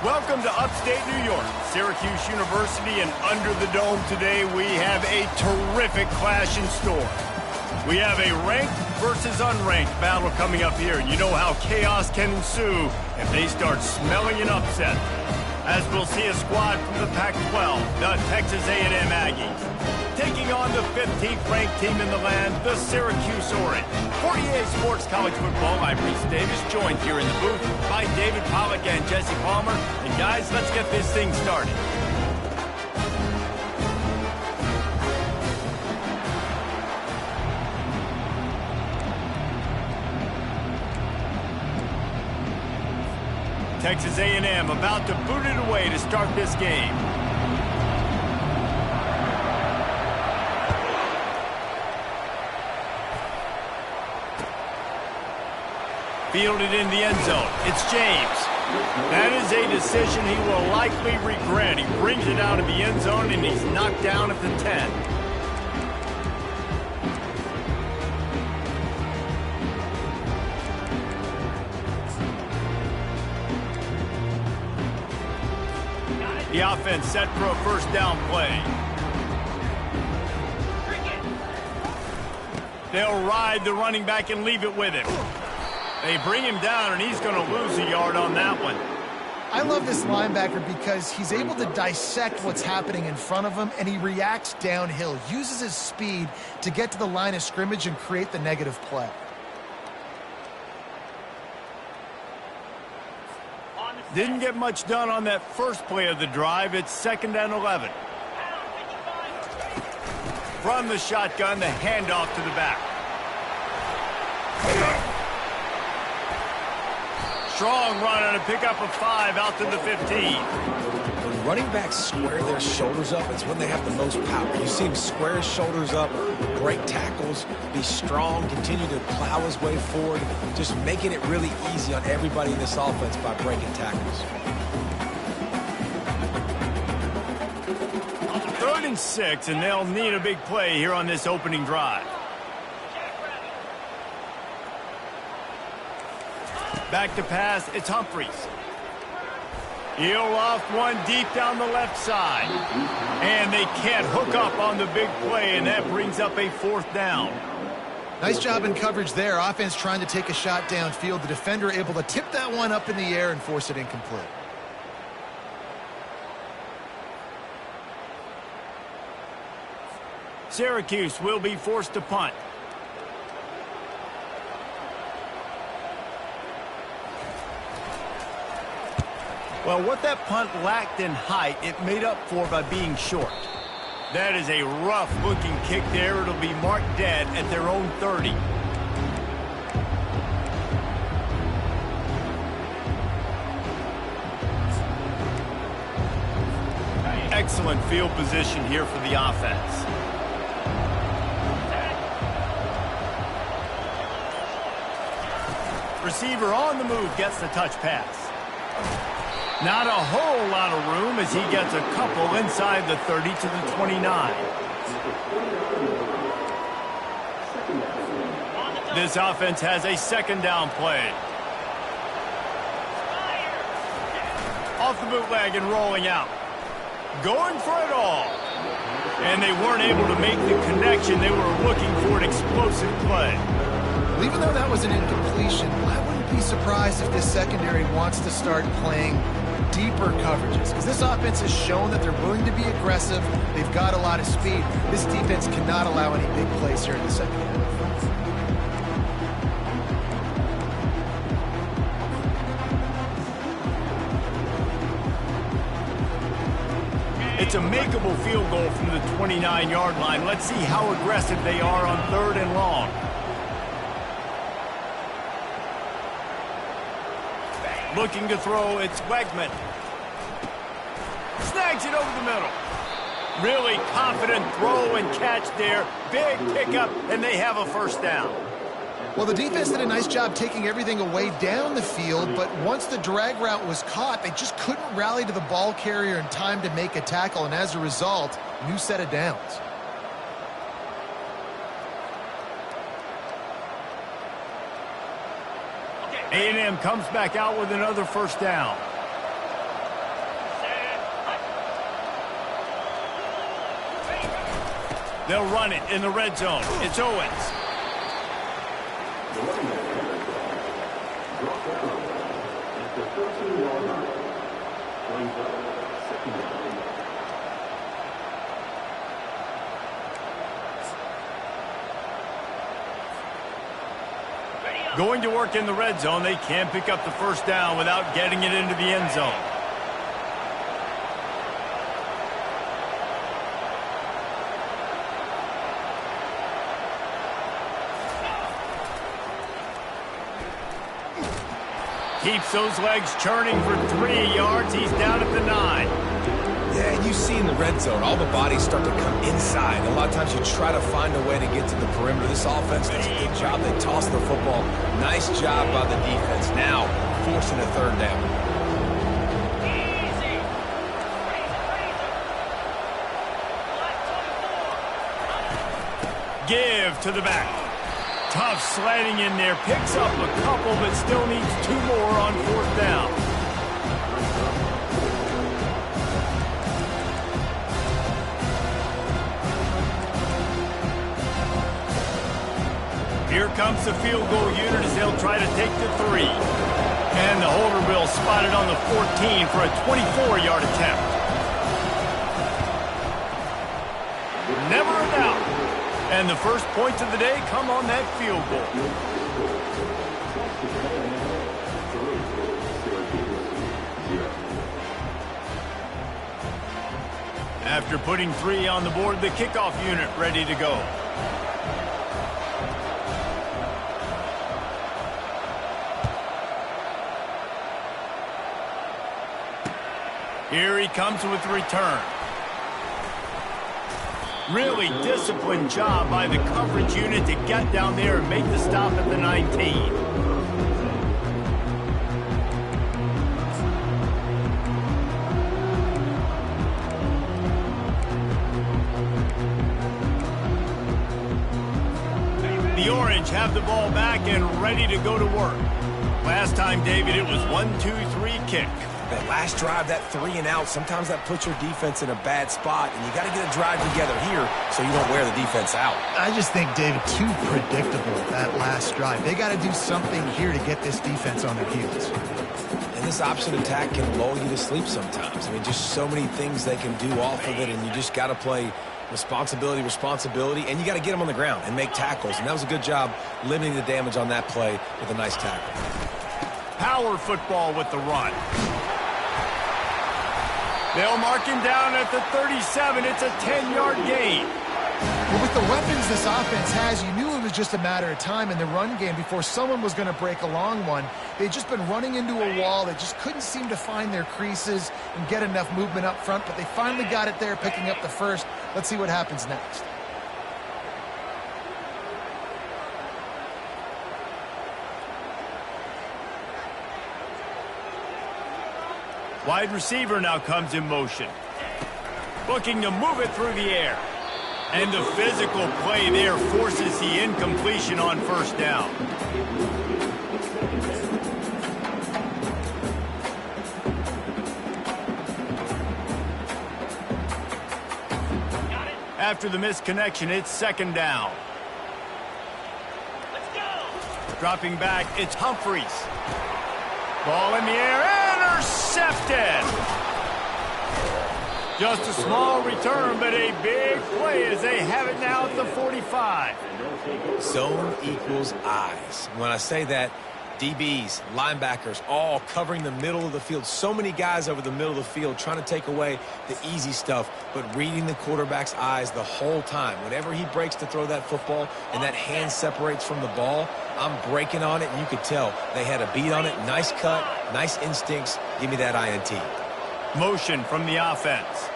Welcome to upstate New York, Syracuse University, and under the dome today we have a terrific clash in store. We have a ranked versus unranked battle coming up here, and you know how chaos can ensue if they start smelling an upset. As we'll see a squad from the Pac-12, the Texas A&M Aggies, taking on the 15th ranked team in the land, the Syracuse Orange. 48 Sports College Football, I'm Reese Davis, joined here in the booth by David Pollack and Jesse Palmer. And guys, let's get this thing started. Texas A&M about to boot it away to start this game. Fielded in the end zone. It's James. That is a decision he will likely regret. He brings it out of the end zone and he's knocked down at the 10. The offense set for a first down play. They'll ride the running back and leave it with him. They bring him down, and he's going to lose a yard on that one. I love this linebacker because he's able to dissect what's happening in front of him, and he reacts downhill, uses his speed to get to the line of scrimmage and create the negative play. Didn't get much done on that first play of the drive. It's 2nd and 11. From the shotgun, the handoff to the back. Strong run on a pickup of 5 out to the 15. When running backs square their shoulders up, it's when they have the most power. You see him square his shoulders up, break tackles, be strong, continue to plow his way forward, just making it really easy on everybody in this offense by breaking tackles. 3rd and 6, and they'll need a big play here on this opening drive. Back to pass, it's Humphries. He'll off one deep down the left side. And they can't hook up on the big play, and that brings up a 4th down. Nice job in coverage there. Offense trying to take a shot downfield. The defender able to tip that one up in the air and force it incomplete. Syracuse will be forced to punt. Well, what that punt lacked in height, it made up for by being short. That is a rough-looking kick there. It'll be marked dead at their own 30. Excellent field position here for the offense. Receiver on the move gets the touch pass. Not a whole lot of room as he gets a couple inside the 30 to the 29. This offense has a 2nd down play. Off the bootleg and rolling out. Going for it all. And they weren't able to make the connection. They were looking for an explosive play. Well, even though that was an incompletion, I wouldn't be surprised if this secondary wants to start playing deeper coverages, because this offense has shown that they're willing to be aggressive. They've got a lot of speed. This defense cannot allow any big plays here in the second half. It's a makeable field goal from the 29-yard line. Let's see how aggressive they are on 3rd and long. Looking to throw, it's Wegman. Snags it over the middle. Really confident throw and catch there. Big pickup, and they have a 1st down. Well, the defense did a nice job taking everything away down the field, but once the drag route was caught, they just couldn't rally to the ball carrier in time to make a tackle, and as a result, new set of downs. A&M comes back out with another 1st down. They'll run it in the red zone. It's Owens. Going to work in the red zone. They can't pick up the first down without getting it into the end zone. Keeps those legs churning for 3 yards. He's down at the 9. Yeah, and you see in the red zone, all the bodies start to come inside. A lot of times you try to find a way to get to the perimeter. This offense does a good job. They toss the football. Nice job by the defense. Now, forcing a third down. Give to the back. Tough sledding in there. Picks up a couple, but still needs 2 more on 4th down. Here comes the field goal unit as they'll try to take the 3. And the holder will spot it on the 14 for a 24-yard attempt. Never a doubt. And the first points of the day come on that field goal. After putting 3 on the board, the kickoff unit ready to go. Here he comes with the return. Really disciplined job by the coverage unit to get down there and make the stop at the 19. The Orange have the ball back and ready to go to work. Last time, David, it was 1-2-3 kick. That last drive, that 3 and out, sometimes that puts your defense in a bad spot, and you got to get a drive together here so you don't wear the defense out. I just think, David, too predictable, that last drive. They got to do something here to get this defense on their heels. And this option attack can lull you to sleep sometimes. I mean, just so many things they can do off of it, and you just got to play responsibility, and you got to get them on the ground and make tackles. And that was a good job limiting the damage on that play with a nice tackle. Power football with the run. They'll mark him down at the 37. It's a 10-yard gain. Well, with the weapons this offense has, you knew it was just a matter of time in the run game before someone was going to break a long one. They'd just been running into a wall. They just couldn't seem to find their creases and get enough movement up front, but they finally got it there, picking up the first. Let's see what happens next. Wide receiver now comes in motion. Looking to move it through the air. And the physical play there forces the incompletion on 1st down. After the misconnection, it's 2nd down. Let's go. Dropping back, it's Humphries. Ball in the air. Intercepted. Just a small return, but a big play as they have it now at the 45. Zone equals eyes. When I say that, DBs, linebackers, all covering the middle of the field. So many guys over the middle of the field trying to take away the easy stuff, but reading the quarterback's eyes the whole time. Whenever he breaks to throw that football and that hand separates from the ball, I'm breaking on it, and you could tell they had a beat on it. Nice cut, nice instincts. Give me that INT. Motion from the offense.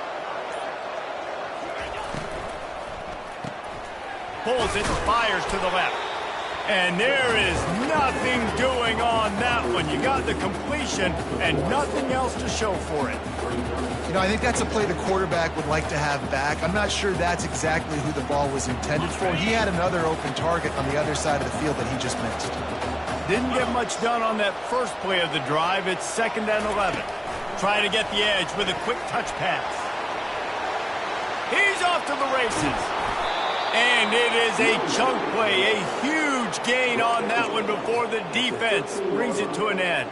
Pulls it, fires to the left. And there is nothing doing on that one. You got the completion and nothing else to show for it. You know, I think that's a play the quarterback would like to have back. I'm not sure that's exactly who the ball was intended for. He had another open target on the other side of the field that he just missed. Didn't get much done on that first play of the drive. It's 2nd and 11. Trying to get the edge with a quick touch pass. He's off to the races. And it is a chunk play, a huge gain on that one before the defense brings it to an end.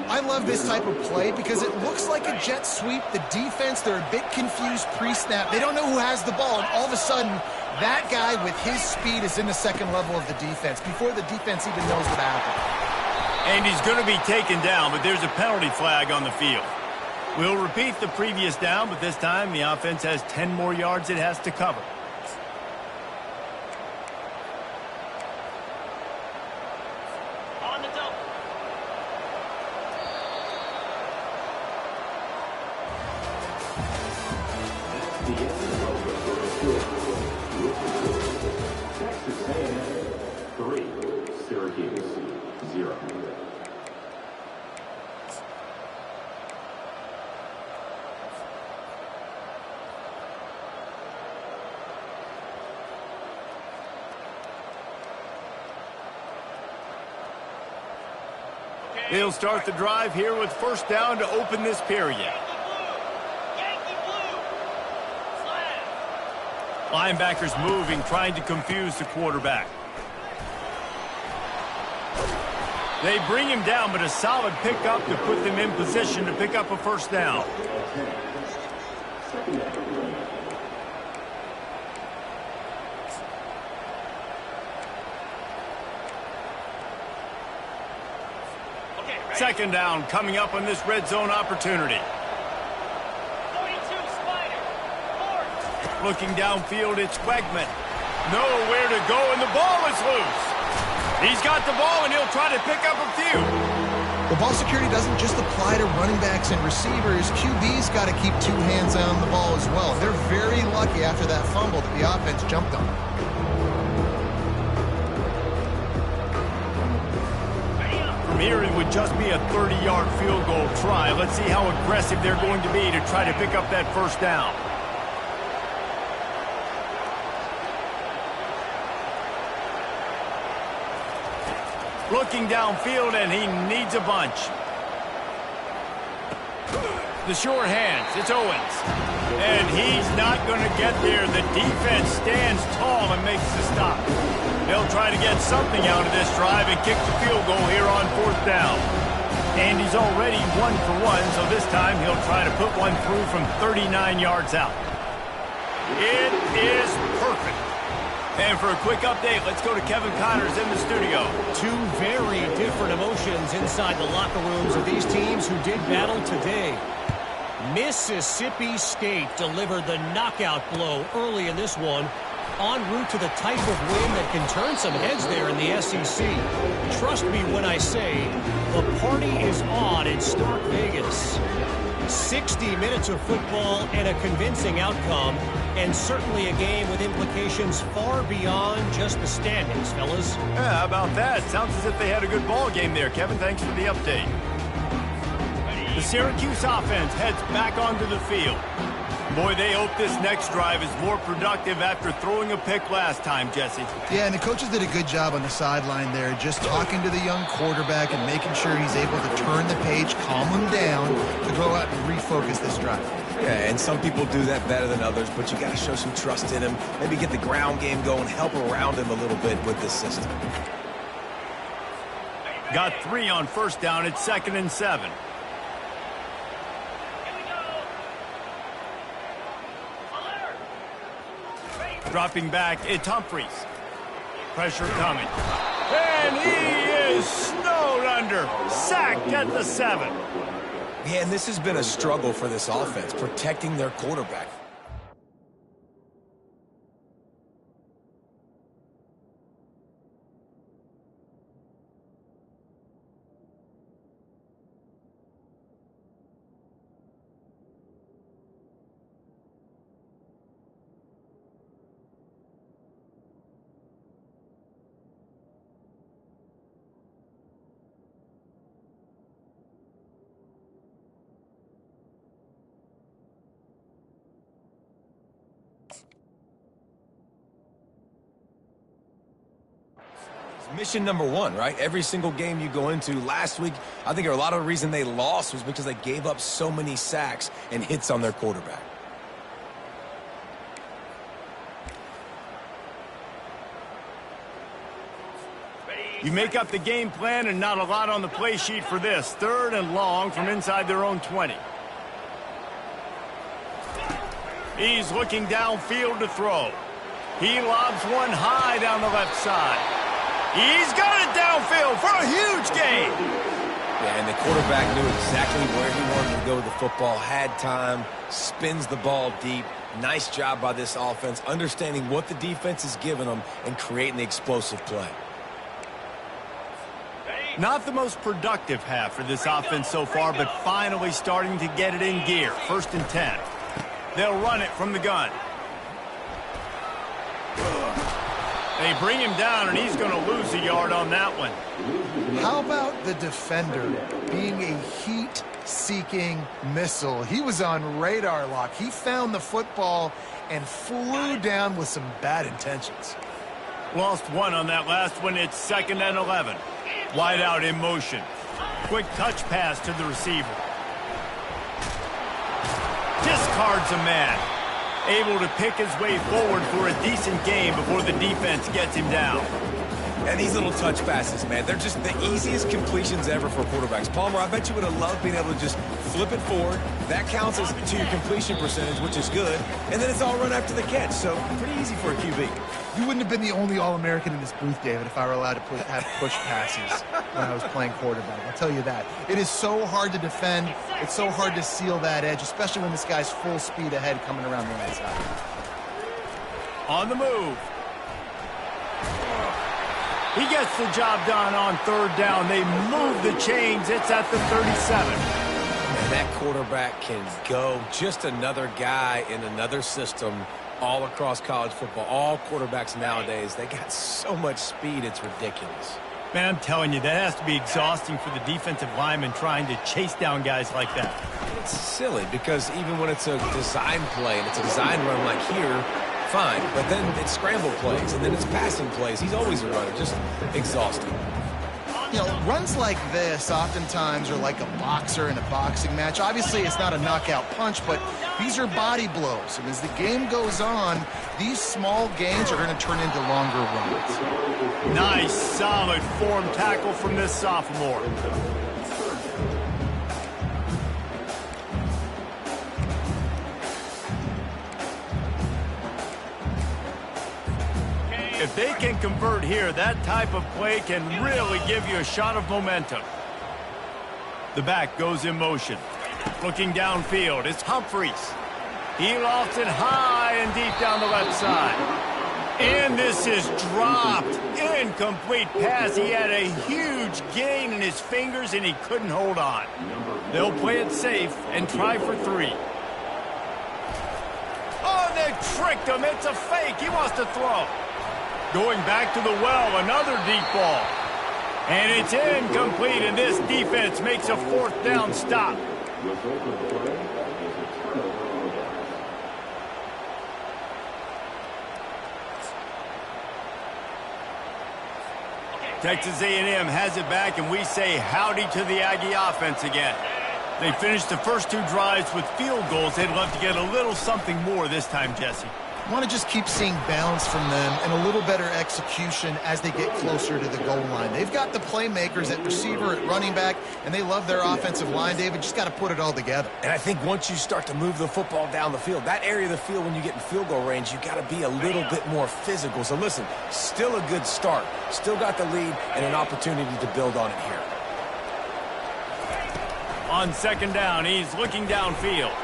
I love this type of play because it looks like a jet sweep. The defense, they're a bit confused pre-snap. They don't know who has the ball, and all of a sudden, that guy with his speed is in the second level of the defense before the defense even knows what happened. And he's going to be taken down, but there's a penalty flag on the field. We'll repeat the previous down, but this time the offense has 10 more yards it has to cover. They'll start the drive here with first down to open this period. Linebackers moving, trying to confuse the quarterback. They bring him down, but a solid pickup to put them in position to pick up a first down. Second down coming up on this red zone opportunity. Looking downfield, it's Wegman. Nowhere to go, and the ball is loose. He's got the ball, and he'll try to pick up a few. The ball security doesn't just apply to running backs and receivers. QB's got to keep two hands on the ball as well. They're very lucky after that fumble that the offense jumped on. From here, it would just be a 30-yard field goal try. Let's see how aggressive they're going to be to try to pick up that first down. Looking downfield, and he needs a bunch. The short hands, it's Owens. And he's not going to get there. The defense stands tall and makes the stop. They'll try to get something out of this drive and kick the field goal here on fourth down. And he's already 1 for 1, so this time he'll try to put one through from 39 yards out. It is perfect. And for a quick update, let's go to Kevin Connors in the studio. Two very different emotions inside the locker rooms of these teams who did battle today. Mississippi State delivered the knockout blow early in this one, en route to the type of win that can turn some heads there in the SEC. Trust me when I say the party is on in Stark Vegas. 60 minutes of football and a convincing outcome, and certainly a game with implications far beyond just the standings, fellas. Yeah, how about that? Sounds as if they had a good ball game there. Kevin, thanks for the update. The Syracuse offense heads back onto the field. Boy, they hope this next drive is more productive after throwing a pick last time, Jesse. Yeah, and the coaches did a good job on the sideline there, just talking to the young quarterback and making sure he's able to turn the page, calm him down, to go out and refocus this drive. Yeah, and some people do that better than others, but you got to show some trust in him, maybe get the ground game going, help around him a little bit with this system. Got 3 on first down. It's 2nd and 7. Dropping back, it's Humphries. Pressure coming. And he is snowed under. Sacked at the 7. Yeah, and this has been a struggle for this offense, protecting their quarterback. Mission number 1, right? Every single game you go into. Last week, I think a lot of the reason they lost was because they gave up so many sacks and hits on their quarterback. You make up the game plan and not a lot on the play sheet for this. 3rd and long from inside their own 20. He's looking downfield to throw. He lobs one high down the left side. He's got it downfield for a huge gain. Yeah, and the quarterback knew exactly where he wanted to go with the football, had time, spins the ball deep. Nice job by this offense, understanding what the defense is giving them and creating the explosive play. Not the most productive half for this offense so far, but finally starting to get it in gear. 1st and 10. They'll run it from the gun. They bring him down, and he's going to lose a yard on that one. How about the defender being a heat-seeking missile? He was on radar lock. He found the football and flew down with some bad intentions. Lost one on that last one. It's 2nd and 11. Wide out in motion. Quick touch pass to the receiver. Discards a man. Able to pick his way forward for a decent gain before the defense gets him down. And these little touch passes, man, they're just the easiest completions ever for quarterbacks. Palmer, I bet you would have loved being able to just flip it forward. That counts as to your completion percentage, which is good. And then it's all run after the catch, so pretty easy for a QB. You wouldn't have been the only All-American in this booth, David, if I were allowed to have push passes when I was playing quarterback. I'll tell you that. It is so hard to defend. It's so hard to seal that edge, especially when this guy's full speed ahead coming around the outside. On the move. He gets the job done on 3rd down. They move the chains. It's at the 37. And that quarterback can go. Just another guy in another system all across college football. All quarterbacks nowadays, they got so much speed, it's ridiculous. Man, I'm telling you, that has to be exhausting for the defensive lineman trying to chase down guys like that. It's silly because even when it's a design play and it's a design run like here, fine. But then it's scramble plays and then it's passing plays. He's always a runner, just exhausting. You know, runs like this oftentimes are like a boxer in a boxing match. Obviously, it's not a knockout punch, but these are body blows. And as the game goes on, these small gains are going to turn into longer runs. Nice, solid form tackle from this sophomore. If they can convert here, that type of play can really give you a shot of momentum. The back goes in motion. Looking downfield, it's Humphreys. He lofts it high and deep down the left side. And this is dropped. Incomplete pass. He had a huge gain in his fingers, and he couldn't hold on. They'll play it safe and try for 3. Oh, they tricked him. It's a fake. He wants to throw. Going back to the well, another deep ball. And it's incomplete, and this defense makes a 4th down stop. Texas A&M has it back, and we say howdy to the Aggie offense again. They finished the first 2 drives with field goals. They'd love to get a little something more this time, Jesse. I want to just keep seeing balance from them and a little better execution as they get closer to the goal line. They've got the playmakers at receiver, at running back, and they love their offensive line, David. Just got to put it all together. And I think once you start to move the football down the field, that area of the field when you get in field goal range, you got to be a little bit more physical. So listen, still a good start. Still got the lead and an opportunity to build on it here. On 2nd down, he's looking downfield.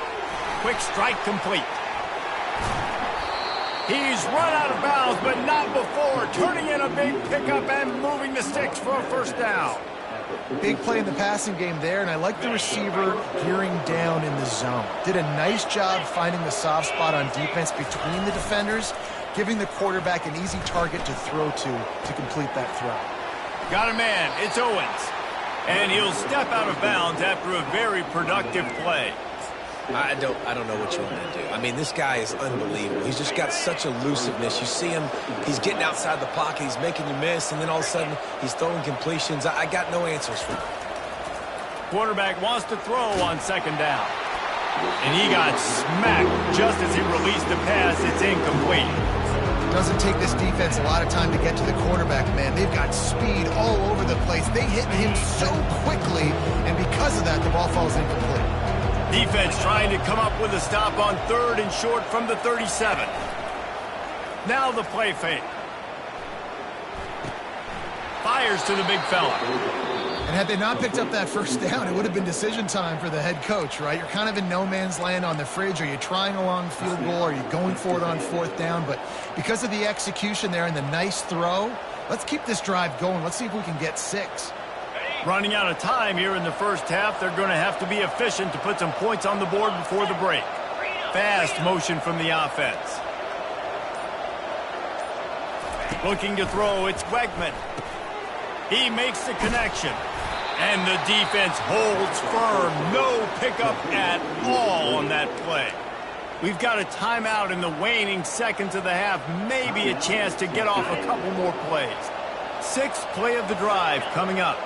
Quick strike complete. He's run out of bounds, but not before turning in a big pickup and moving the sticks for a 1st down. Big play in the passing game there, and I like the receiver gearing down in the zone. Did a nice job finding the soft spot on defense between the defenders, giving the quarterback an easy target to throw to complete that throw. Got a man. It's Owens. And he'll step out of bounds after a very productive play. I don't know what you want to do. I mean, this guy is unbelievable. He's just got such elusiveness. You see him, he's getting outside the pocket, he's making you miss, and then all of a sudden, he's throwing completions. I got no answers for him. Quarterback wants to throw on 2nd down. And he got smacked just as he released the pass. It's incomplete. Doesn't take this defense a lot of time to get to the quarterback, man. They've got speed all over the place. They hit him so quickly, and because of that, the ball falls incomplete. Defense trying to come up with a stop on 3rd and short from the 37. Now the play fake. Fires to the big fella. And had they not picked up that first down, it would have been decision time for the head coach, right? You're kind of in no man's land on the fridge. Are you trying a long field goal? Are you going for it on 4th down? But because of the execution there and the nice throw, let's keep this drive going. Let's see if we can get 6. Running out of time here in the first half. They're going to have to be efficient to put some points on the board before the break. Fast motion from the offense. Looking to throw, it's Wegman. He makes the connection. And the defense holds firm. No pickup at all on that play. We've got a timeout in the waning seconds of the half. Maybe a chance to get off a couple more plays. 6th play of the drive coming up.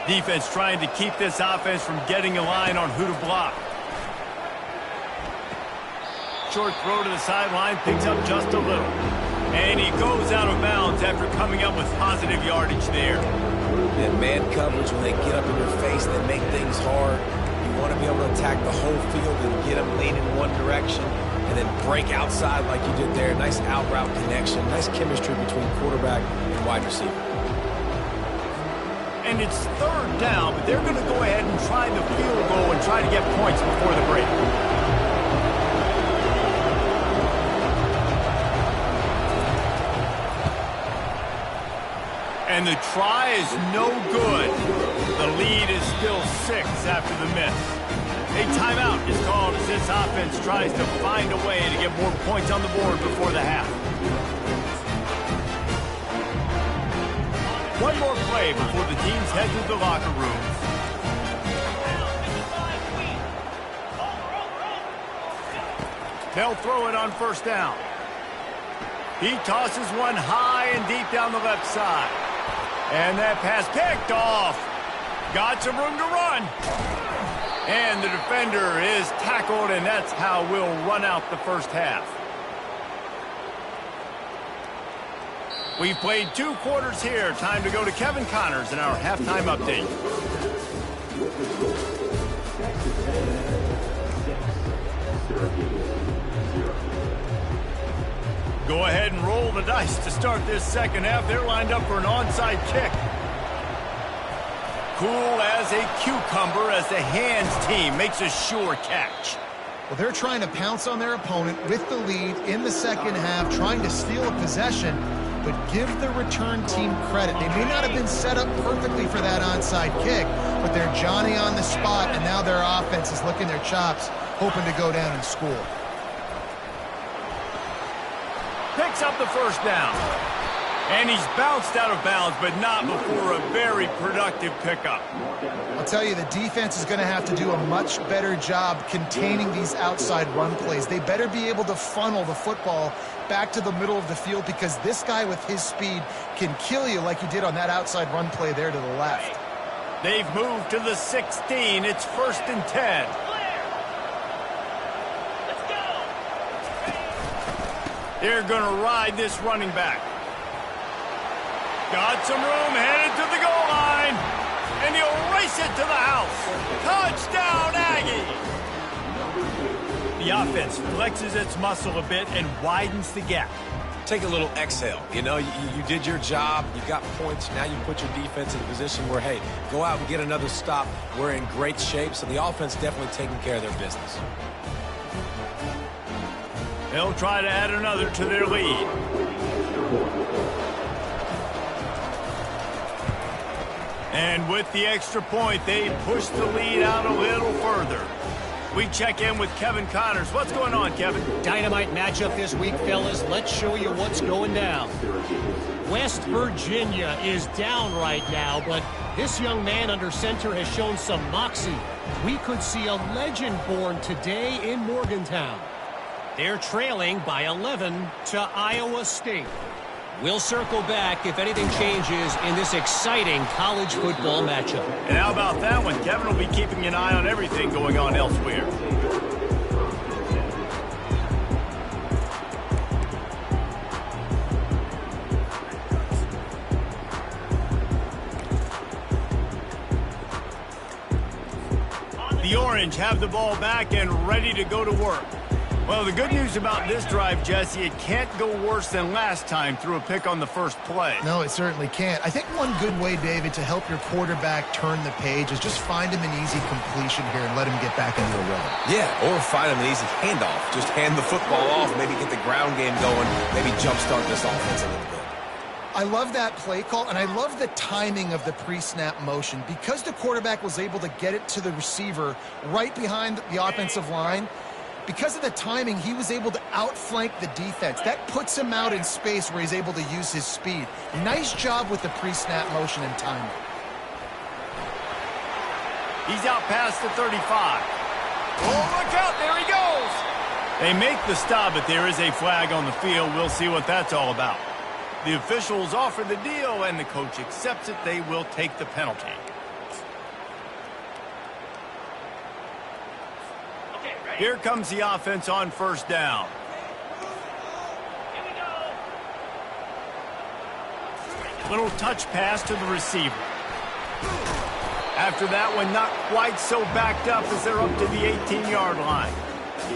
Defense trying to keep this offense from getting a line on who to block. Short throw to the sideline, picks up just a little. And he goes out of bounds after coming up with positive yardage there. And man coverage, when they get up in your face, they make things hard. You want to be able to attack the whole field and get them leaning one direction and then break outside like you did there. Nice out route connection, nice chemistry between quarterback and wide receiver. And it's 3rd down, but they're going to go ahead and try the field goal and try to get points before the break. And the try is no good. The lead is still 6 after the miss. A timeout is called as this offense tries to find a way to get more points on the board before the half. One more play before the teams head to the locker rooms. They'll throw it on 1st down. He tosses one high and deep down the left side. And that pass picked off. Got some room to run. And the defender is tackled, and that's how we'll run out the first half. We've played 2 quarters here. Time to go to Kevin Connors in our halftime update. Go ahead and roll the dice to start this second half. They're lined up for an onside kick. Cool as a cucumber as the hands team makes a sure catch. Well, they're trying to pounce on their opponent with the lead in the second half, trying to steal a possession, but give the return team credit. They may not have been set up perfectly for that onside kick, but they're Johnny on the spot, and now their offense is licking their chops, hoping to go down and score. Picks up the 1st down. And he's bounced out of bounds, but not before a very productive pickup. I'll tell you, the defense is going to have to do a much better job containing these outside run plays. They better be able to funnel the football back to the middle of the field, because this guy with his speed can kill you like he did on that outside run play there to the left. They've moved to the 16. It's 1st and 10. They're going to ride this running back. Got some room, headed to the goal line. And he'll race it to the house. Touchdown, Aggie! The offense flexes its muscle a bit and widens the gap. Take a little exhale. You know, you did your job. You got points. Now you put your defense in a position where, hey, go out and get another stop. We're in great shape, so the offense definitely taking care of their business. They'll try to add another to their lead. And with the extra point, they push the lead out a little further. We check in with Kevin Connors. What's going on, Kevin? Dynamite matchup this week, fellas. Let's show you what's going down. West Virginia is down right now, but this young man under center has shown some moxie. We could see a legend born today in Morgantown. They're trailing by 11 to Iowa State. We'll circle back if anything changes in this exciting college football matchup. And how about that one? Kevin will be keeping an eye on everything going on elsewhere. The Orange have the ball back and ready to go to work. Well, the good news about this drive, Jesse, it can't go worse than last time through a pick on the first play. No, it certainly can't. I think one good way, David, to help your quarterback turn the page is just find him an easy completion here and let him get back into a rhythm. Yeah, or find him an easy handoff. Just hand the football off, maybe get the ground game going, maybe jumpstart this offense a little bit. I love that play call, and I love the timing of the pre-snap motion. Because the quarterback was able to get it to the receiver right behind the offensive line, because of the timing, he was able to outflank the defense. That puts him out in space where he's able to use his speed. Nice job with the pre-snap motion and timing. He's out past the 35. Oh, look out, there he goes! They make the stop, but there is a flag on the field. We'll see what that's all about. The officials offer the deal, and the coach accepts it. They will take the penalty. Here comes the offense on first down. Little touch pass to the receiver. After that one, not quite so backed up as they're up to the 18-yard line.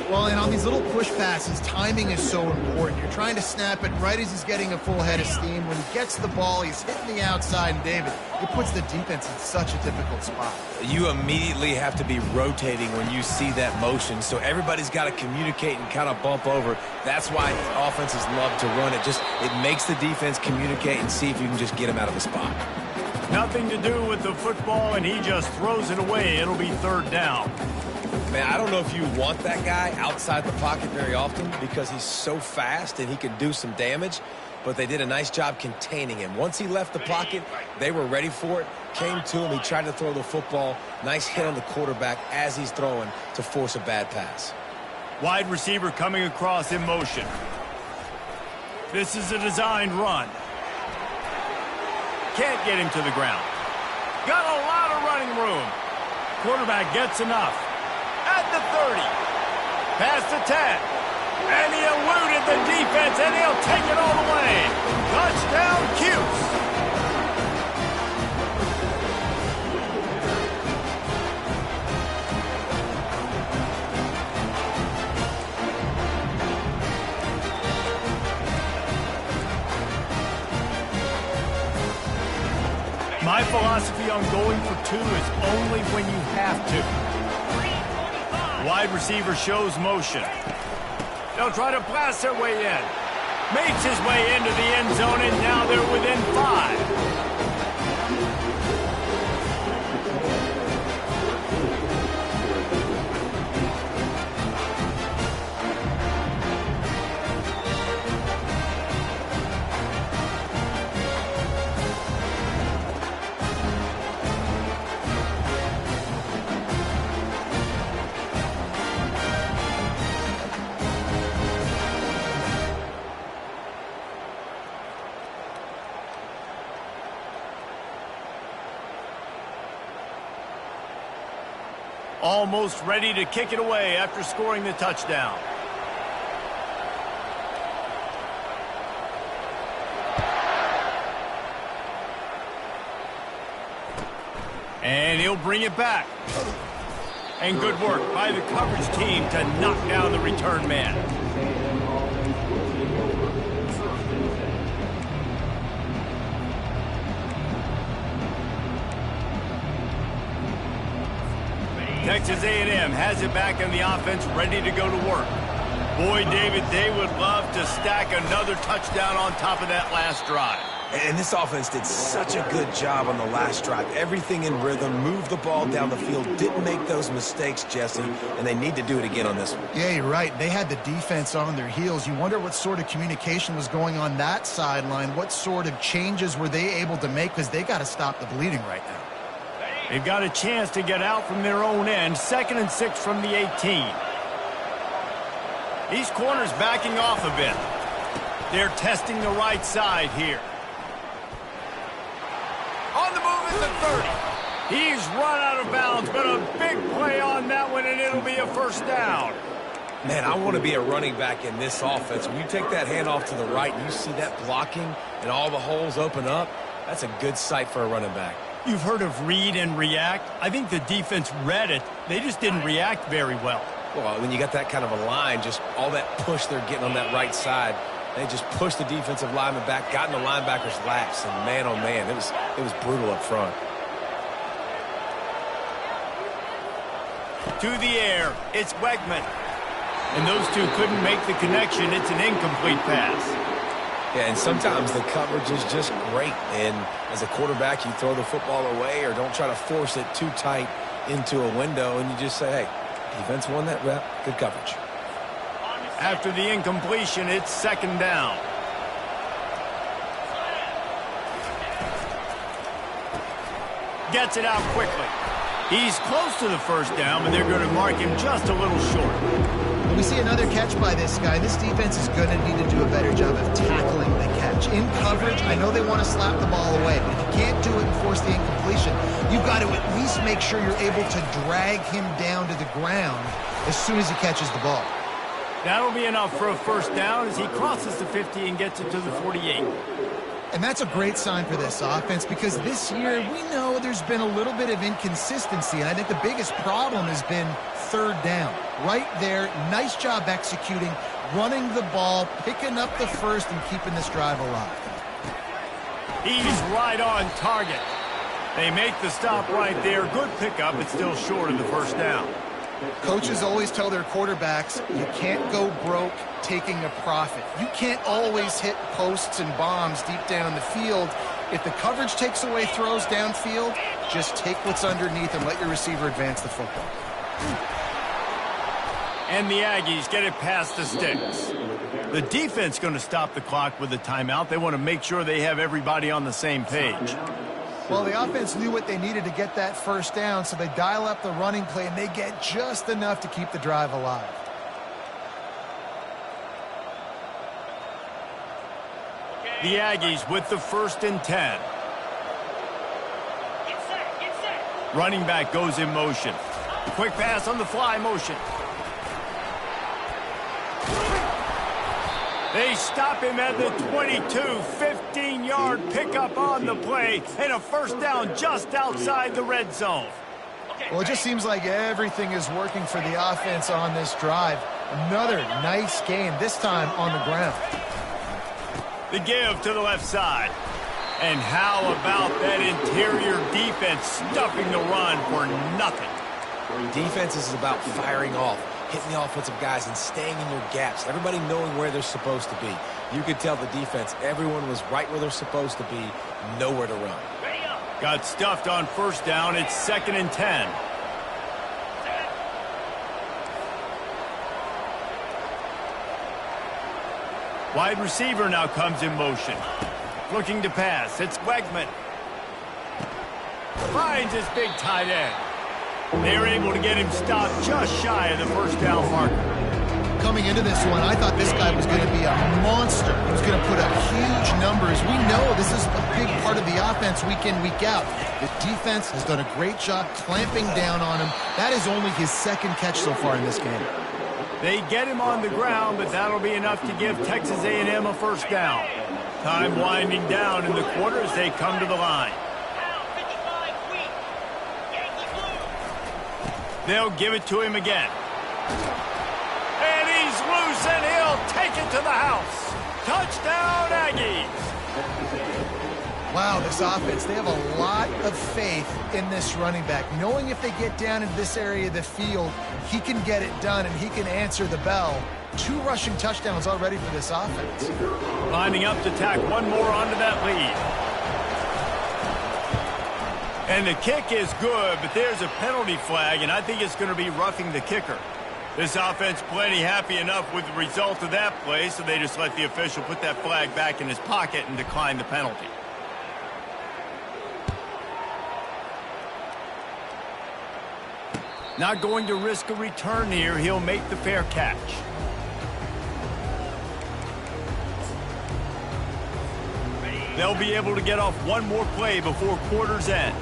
Well, and on these little push passes, timing is so important. You're trying to snap it right as he's getting a full head of steam. When he gets the ball, he's hitting the outside, and David, it puts the defense in such a difficult spot. You immediately have to be rotating when you see that motion, so everybody's got to communicate and kind of bump over. That's why offenses love to run it. It makes the defense communicate and see if you can just get him out of the spot. Nothing to do with the football, and he just throws it away. It'll be third down. Man, I don't know if you want that guy outside the pocket very often because he's so fast and he can do some damage, but they did a nice job containing him. Once he left the pocket, they were ready for it, came to him, he tried to throw the football. Nice hit on the quarterback as he's throwing to force a bad pass. Wide receiver coming across in motion. This is a designed run. Can't get him to the ground. Got a lot of running room. Quarterback gets enough. At the 30. Past the 10. And he eluded the defense, and he'll take it all the way. Touchdown, Cuse. My philosophy on going for two is only when you have to. Wide receiver shows motion. They'll try to blast their way in. Makes his way into the end zone, and now they're within 5. Almost ready to kick it away after scoring the touchdown. And he'll bring it back. And good work by the coverage team to knock down the return man. Texas A&M has it back in the offense, ready to go to work. Boy, David, they would love to stack another touchdown on top of that last drive. And this offense did such a good job on the last drive. Everything in rhythm, moved the ball down the field, didn't make those mistakes, Jesse, and they need to do it again on this one. Yeah, you're right. They had the defense on their heels. You wonder what sort of communication was going on that sideline. What sort of changes were they able to make, because they got to stop the bleeding right now. They've got a chance to get out from their own end. 2nd and 6 from the 18. These corners backing off a bit. They're testing the right side here. On the move at the 30. He's run out of bounds, but a big play on that one, and it'll be a first down. Man, I want to be a running back in this offense. When you take that handoff to the right and you see that blocking and all the holes open up, that's a good sight for a running back. You've heard of read and react. I think the defense read it. They just didn't react very well. Well, when you got that kind of a line, just all that push they're getting on that right side, they just pushed the defensive lineman back, got in the linebacker's laps, and man, oh man, it was brutal up front. To the air, it's Wegman. And those two couldn't make the connection. It's an incomplete pass. Yeah, and sometimes the coverage is just great. And as a quarterback, you throw the football away or don't try to force it too tight into a window, and you just say, hey, defense won that rep, good coverage. After the incompletion, it's second down. Gets it out quickly. He's close to the first down, but they're going to mark him just a little short. We see another catch by this guy. This defense is going to need to do a better job of tackling the catch. In coverage, I know they want to slap the ball away, but if you can't do it and force the incompletion, you've got to at least make sure you're able to drag him down to the ground as soon as he catches the ball. That'll be enough for a first down as he crosses the 50 and gets it to the 48. And that's a great sign for this offense because this year we know there's been a little bit of inconsistency, and I think the biggest problem has been third down. Right there, nice job executing, running the ball, picking up the first, and keeping this drive alive. He's right on target. They make the stop right there. Good pickup, but still short of the first down. Coaches always tell their quarterbacks, you can't go broke taking a profit. You can't always hit posts and bombs deep down the field. If the coverage takes away throws downfield, just take what's underneath and let your receiver advance the football. And the Aggies get it past the sticks. The defense going to stop the clock with a timeout. They want to make sure they have everybody on the same page. Well, the offense knew what they needed to get that first down, so they dial up the running play, and they get just enough to keep the drive alive. The Aggies with the 1st and 10. Running back goes in motion. Quick pass on the fly motion. They stop him at the 22, 15-yard pickup on the play, and a first down just outside the red zone. Well, it just seems like everything is working for the offense on this drive. Another nice gain, this time on the ground. The give to the left side. And how about that interior defense stuffing the run for nothing? Defense is about firing off, hitting the offensive guys and staying in your gaps, everybody knowing where they're supposed to be. You could tell the defense, everyone was right where they're supposed to be, nowhere to run. Got stuffed on first down. It's 2nd and 10. Wide receiver now comes in motion. Looking to pass. It's Wegman. Finds his big tight end. They're able to get him stopped just shy of the first down marker. Coming into this one, I thought this guy was going to be a monster. He was going to put up huge numbers. We know this is a big part of the offense week in, week out. The defense has done a great job clamping down on him. That is only his 2nd catch so far in this game. They get him on the ground, but that'll be enough to give Texas A&M a first down. Time winding down in the quarter as they come to the line. They'll give it to him again. And he's loose, and he'll take it to the house. Touchdown, Aggies. Wow, this offense, they have a lot of faith in this running back. Knowing if they get down into this area of the field, he can get it done and he can answer the bell. 2 rushing touchdowns already for this offense. Lining up to tack one more onto that lead. And the kick is good, but there's a penalty flag, and I think it's going to be roughing the kicker. This offense plenty happy enough with the result of that play, so they just let the official put that flag back in his pocket and decline the penalty. Not going to risk a return here. He'll make the fair catch. They'll be able to get off one more play before quarter's end.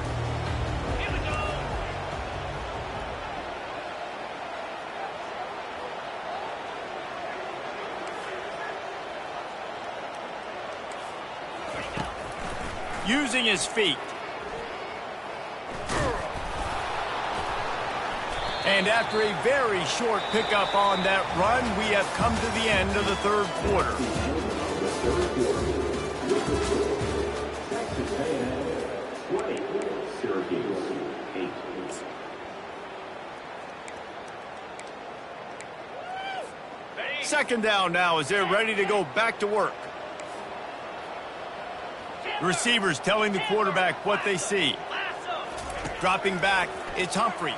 Using his feet. And after a very short pickup on that run, we have come to the end of the third quarter. Second down now as they're ready to go back to work. The receivers telling the quarterback what they see. Dropping back, it's Humphries.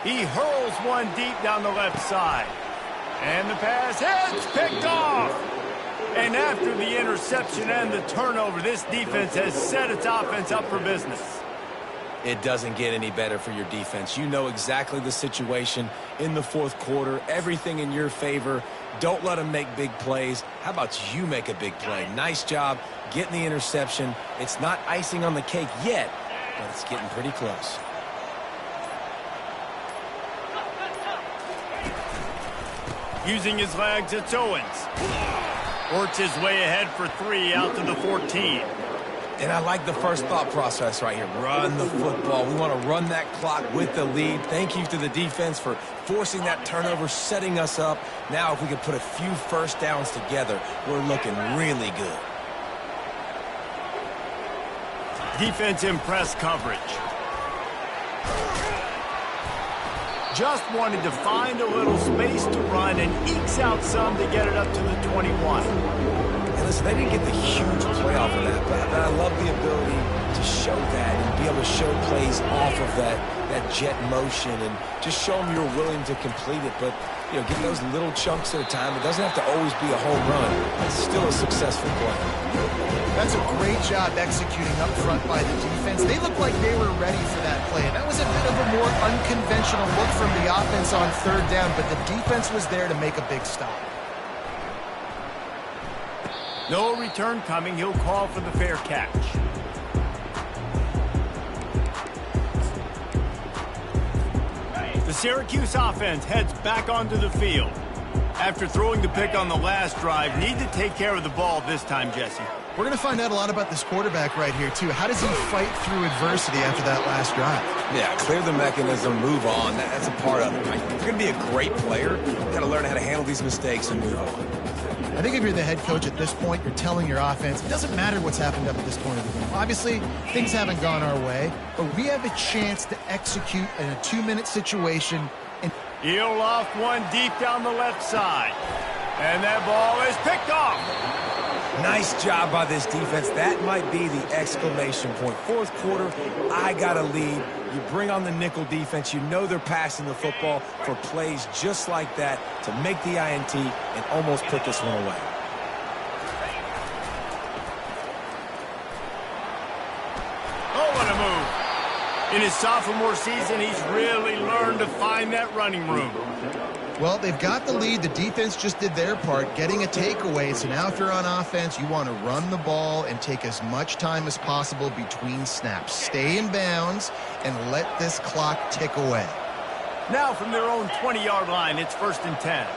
He hurls one deep down the left side. And the pass hits, picked off. And after the interception and the turnover, this defense has set its offense up for business. It doesn't get any better for your defense. You know exactly the situation in the fourth quarter, everything in your favor. Don't let them make big plays. How about you make a big play? Nice job getting the interception. It's not icing on the cake yet, but it's getting pretty close. Using his legs, it's Owens. Works his way ahead for 3 out to the 14. And I like the first thought process right here. Run the football. We want to run that clock with the lead. Thank you to the defense for forcing that turnover, setting us up. Now if we could put a few first downs together, we're looking really good. Defense in press coverage. Just wanted to find a little space to run and ekes out some to get it up to the 21. And listen, they didn't get the huge play off of that, but I love the ability to show that and be able to show plays off of that jet motion and just show them you're willing to complete it. But, you know, get those little chunks at a time. It doesn't have to always be a home run. It's still a successful play. That's a great job executing up front by the defense. They looked like they were ready for that play. And that was a bit of a more unconventional look from the offense on third down, but the defense was there to make a big stop. No return coming. He'll call for the fair catch. The Syracuse offense heads back onto the field. After throwing the pick on the last drive, need to take care of the ball this time, Jesse. We're going to find out a lot about this quarterback right here, too. How does he fight through adversity after that last drive? Yeah, clear the mechanism, move on. That's a part of it. Right? If you're going to be a great player, you've got to learn how to handle these mistakes and move on. I think if you're the head coach at this point, you're telling your offense, it doesn't matter what's happened up at this point of the game. Obviously, things haven't gone our way, but we have a chance to execute in a 2-minute situation. He'll loft one deep down the left side. And that ball is picked off. Nice job by this defense. That might be the exclamation point. Fourth quarter, I got a lead. You bring on the nickel defense. You know they're passing the football for plays just like that to make the INT and almost put this one away. Oh, what a move. In his sophomore season, he's really learned to find that running room. Well, they've got the lead. The defense just did their part, getting a takeaway. So now if you're on offense, you want to run the ball and take as much time as possible between snaps. Stay in bounds and let this clock tick away. Now from their own 20-yard line, it's 1st and 10.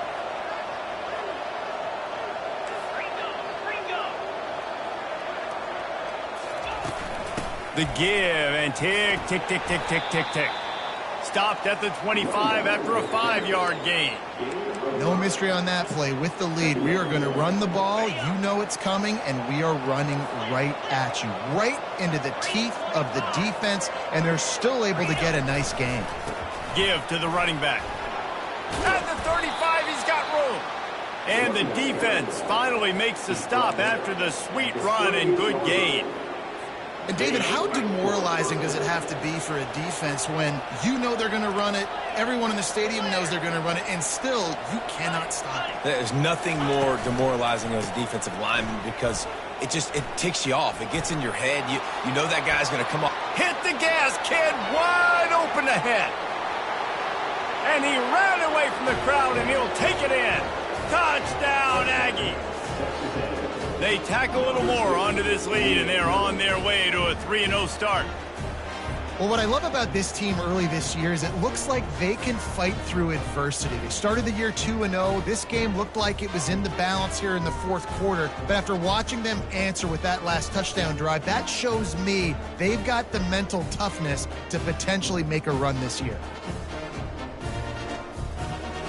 The give and tick, tick, tick, tick, tick, tick, tick. Stopped at the 25 after a 5-yard gain. No mystery on that play. With the lead, we are going to run the ball. You know it's coming, and we are running right at you, right into the teeth of the defense, and they're still able to get a nice gain. Give to the running back. At the 35, he's got room. And the defense finally makes the stop after the sweet run and good gain. And, David, how demoralizing does it have to be for a defense when you know they're going to run it, everyone in the stadium knows they're going to run it, and still you cannot stop it? There's nothing more demoralizing as a defensive lineman because it ticks you off. It gets in your head. You know that guy's going to come off. Hit the gas, kid, wide open ahead. And he ran away from the crowd, and he'll take it in. Touchdown, Aggie. They tack a little more onto this lead, and they're on their way to a 3-0 start. Well, what I love about this team early this year is it looks like they can fight through adversity. They started the year 2-0. This game looked like it was in the balance here in the fourth quarter. But after watching them answer with that last touchdown drive, that shows me they've got the mental toughness to potentially make a run this year.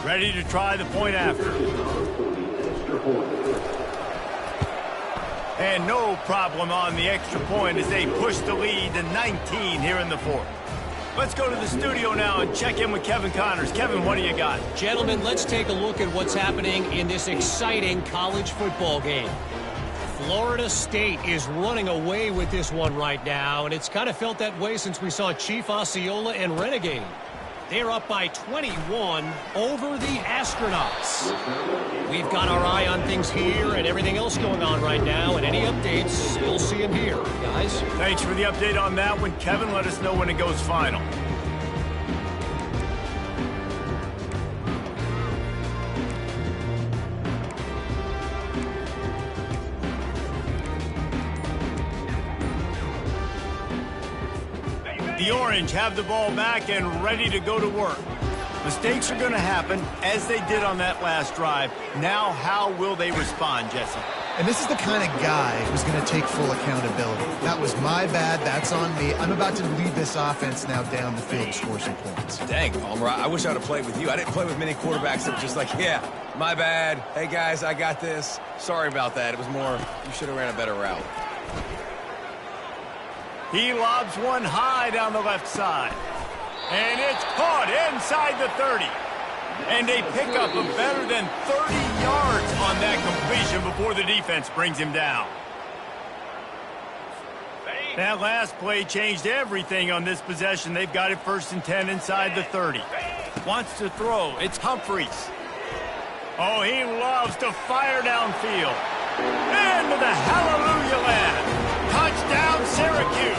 Ready to try the point after. And no problem on the extra point as they push the lead to 19 here in the fourth. Let's go to the studio now and check in with Kevin Connors. Kevin, what do you got? Gentlemen, let's take a look at what's happening in this exciting college football game. Florida State is running away with this one right now, and it's kind of felt that way since we saw Chief Osceola and Renegade. They're up by 21 over the Astronauts. We've got our eye on things here and everything else going on right now, and any updates, you'll see them here, guys. Thanks for the update on that one, Kevin. Let us know when it goes final. The Orange have the ball back and ready to go to work. Mistakes are going to happen, as they did on that last drive. Now, how will they respond, Jesse? And this is the kind of guy who's going to take full accountability. That was my bad. That's on me. I'm about to lead this offense now down the field to score some points. Dang, Palmer, I wish I would have played with you. I didn't play with many quarterbacks that were just like, yeah, my bad. Hey, guys, I got this. Sorry about that. It was more, you should have ran a better route. He lobs one high down the left side. And it's caught inside the 30. And they pick up a better than 30 yards on that completion before the defense brings him down. That last play changed everything on this possession. They've got it 1st and 10 inside the 30. Wants to throw. It's Humphreys. Oh, he loves to fire downfield. Into the hallelujah land. Touchdown, Syracuse.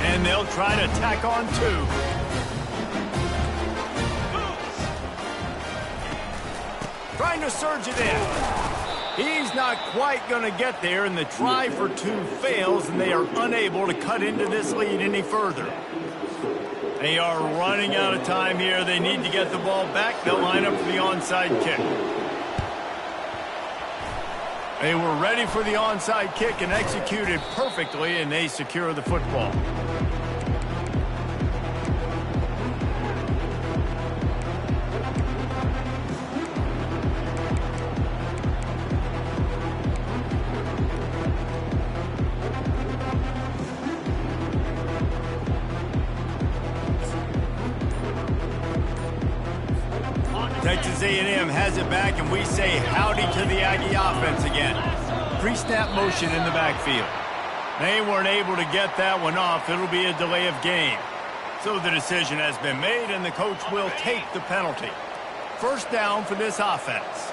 And they'll try to tack on 2. Trying to surge it in. He's not quite going to get there, and the try for 2 fails, and they are unable to cut into this lead any further. They are running out of time here. They need to get the ball back. They'll line up for the onside kick. They were ready for the onside kick and executed perfectly, and they secure the football. Texas A&M has it back, and we say howdy to the Aggie offense again. Pre-snap motion in the backfield. They weren't able to get that one off. It'll be a delay of game. So the decision has been made, and the coach will take the penalty. 1st down for this offense.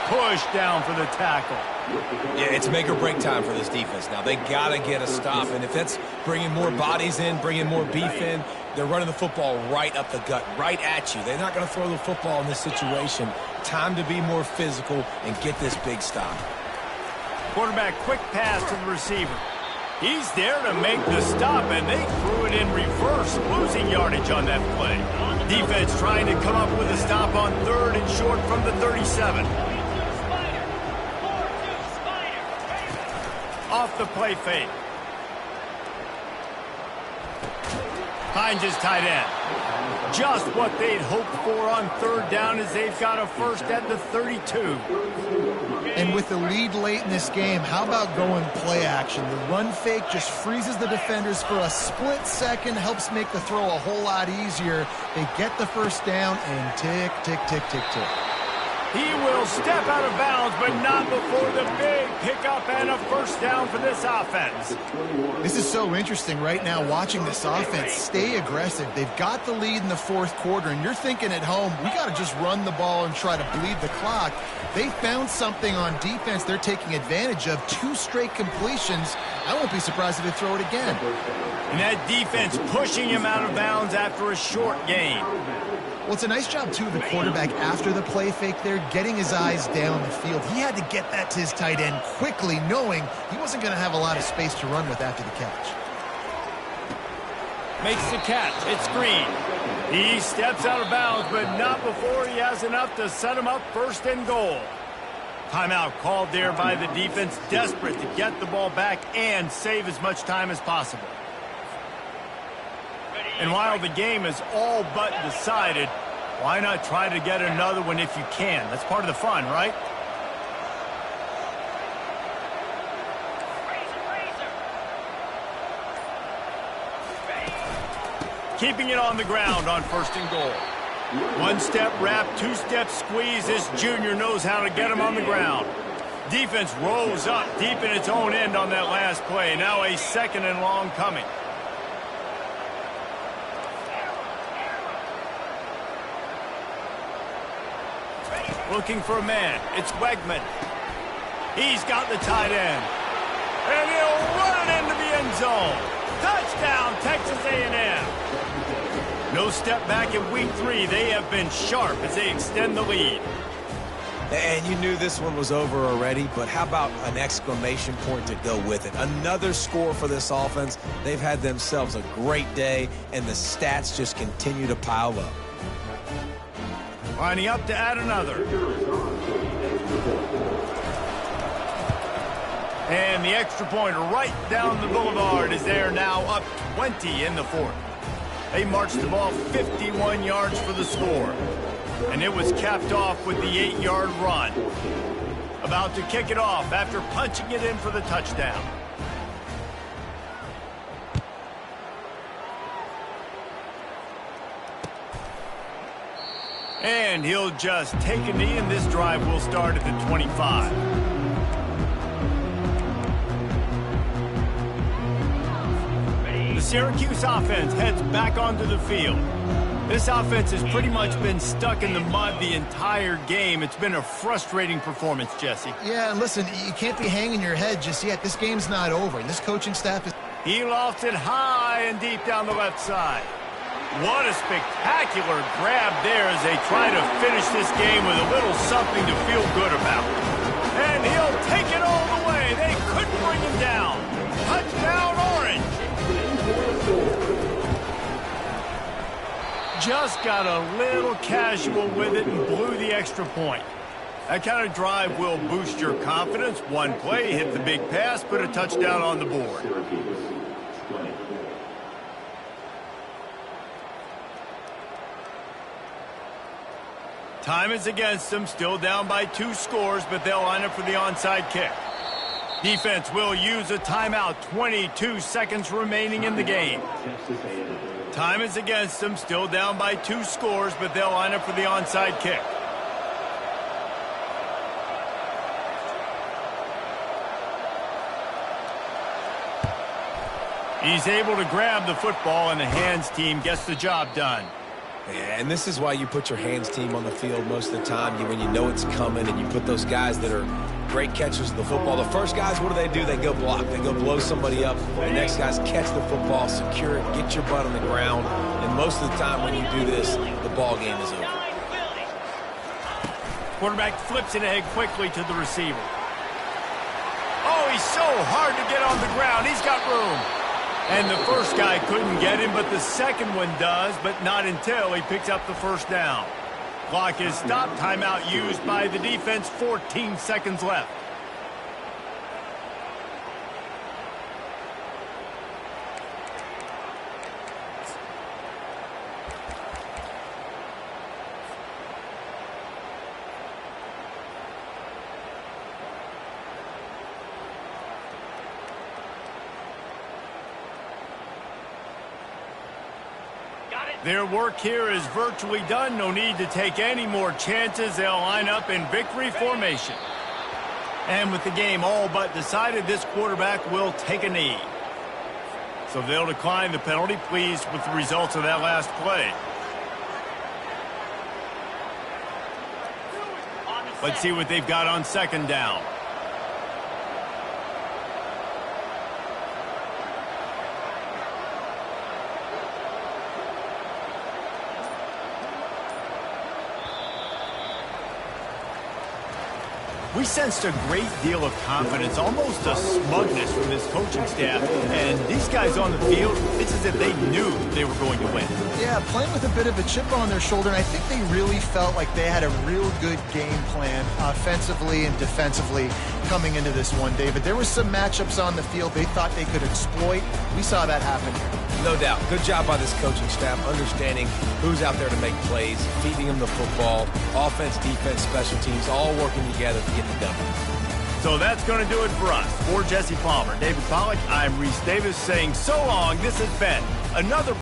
Push down for the tackle. Yeah, it's make or break time for this defense now. They got to get a stop, and if that's bringing more bodies in, bringing more beef in, they're running the football right up the gut, right at you. They're not going to throw the football in this situation. Time to be more physical and get this big stop. Quarterback quick pass to the receiver. He's there to make the stop, and they threw it in reverse, losing yardage on that play. Defense trying to come up with a stop on 3rd and short from the 37. Off the play fake. Hines is tight end. Just what they'd hoped for on 3rd down as they've got a 1st at the 32. And with the lead late in this game, how about going play action? The run fake just freezes the defenders for a split second, helps make the throw a whole lot easier. They get the 1st down and tick, tick, tick, tick, tick. He will step out of bounds, but not before the big pickup and a first down for this offense. This is so interesting right now, watching this offense stay aggressive. They've got the lead in the fourth quarter, and you're thinking at home, we got to just run the ball and try to bleed the clock. They found something on defense they're taking advantage of. 2 straight completions. I won't be surprised if they throw it again. And that defense pushing him out of bounds after a short gain. Well, it's a nice job, too, of the quarterback after the play fake there, getting his eyes down the field. He had to get that to his tight end quickly, knowing he wasn't going to have a lot of space to run with after the catch. Makes the catch. It's Green. He steps out of bounds, but not before he has enough to set him up first and goal. Timeout called there by the defense, desperate to get the ball back and save as much time as possible. And while the game is all but decided, why not try to get another one if you can? That's part of the fun, right? Keeping it on the ground on first and goal. 1-step wrap, 2-step squeeze. This junior knows how to get him on the ground. Defense rolls up deep in its own end on that last play. Now a second and long coming. Looking for a man. It's Wegman. He's got the tight end. And he'll run it into the end zone. Touchdown, Texas A&M. No step back in week 3. They have been sharp as they extend the lead. And you knew this one was over already, but how about an exclamation point to go with it? Another score for this offense. They've had themselves a great day, and the stats just continue to pile up. Lining up to add another. And the extra point right down the boulevard is there, now up 20 in the fourth. They marched the ball 51 yards for the score. And it was capped off with the 8-yard run. About to kick it off after punching it in for the touchdown. And he'll just take a knee, and this drive will start at the 25. The Syracuse offense heads back onto the field. This offense has pretty much been stuck in the mud the entire game. It's been a frustrating performance, Jesse. Yeah, and listen, you can't be hanging your head just yet. This game's not over, and this coaching staff is... He lofted high and deep down the left side. What a spectacular grab there as they try to finish this game with a little something to feel good about. And he'll take it all the way. They couldn't bring him down. Touchdown, Orange. Just got a little casual with it and blew the extra point. That kind of drive will boost your confidence. One play, hit the big pass, put a touchdown on the board. Time is against them, still down by 2 scores, but they'll line up for the onside kick. Defense will use a timeout, 22 seconds remaining in the game. Time is against them, still down by 2 scores, but they'll line up for the onside kick. He's able to grab the football, and the hands team gets the job done. Yeah, and this is why you put your hands team on the field most of the time, when you know it's coming, and you put those guys that are great catchers of the football. The first guys, what do? They go block. They go blow somebody up. The next guys catch the football, secure it, get your butt on the ground. And most of the time when you do this, the ball game is over. Quarterback flips it ahead quickly to the receiver. Oh, he's so hard to get on the ground. He's got room. And the first guy couldn't get him, but the second one does, but not until he picks up the first down. Clock is stopped. Timeout used by the defense. 14 seconds left. Got it. Their work here is virtually done. No need to take any more chances. They'll line up in victory formation. And with the game all but decided, this quarterback will take a knee. So they'll decline the penalty, pleased with the results of that last play. Let's see what they've got on second down. We sensed a great deal of confidence, almost a smugness from this coaching staff. And these guys on the field, it's as if they knew they were going to win. Yeah, playing with a bit of a chip on their shoulder, and I think they really felt like they had a real good game plan offensively and defensively coming into this one, David. There were some matchups on the field they thought they could exploit. We saw that happen here. No doubt. Good job by this coaching staff, understanding who's out there to make plays, feeding them the football, offense, defense, special teams, all working together to get the W. So that's going to do it for us. For Jesse Palmer, David Pollack, I'm Reese Davis saying so long. This has been another